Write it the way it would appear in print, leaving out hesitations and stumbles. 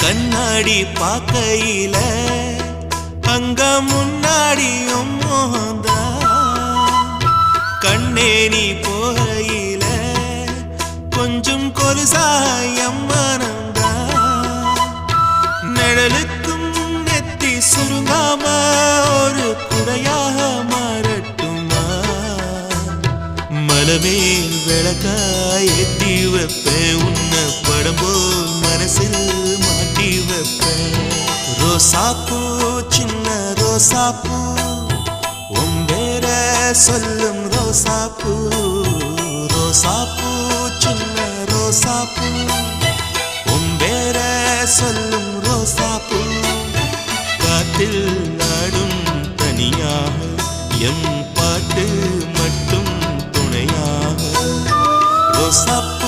கண்ணாடி பார்க்கையில அங்க முன்னாடியும் மோகந்தா கண்ணே நீ போகையில கொஞ்சம் கொலுசாயம் மனந்தா நிழலுக்கும் நெத்தி சுருங்காம ஒரு குடையாக மாறட்டுமா மலமேல் விளக்காய் ஏத்தி வைப்பேன் உன்னை படம் போல் மனசில் மாட்டி வைப்பேன் ரோசாப்பூ சின்ன ரோசாப்பூ உம்பேர சொல்லும் ரோசாப்பூ ரோசாப்பூ சின்ன ரோசாப்பூ உம்பேர சொல்லும் ரோசாப்பூ காத்தில் நாடும் தனியாக எம் பாட்டு மட்டும் துணையாக ரோசாப்பூ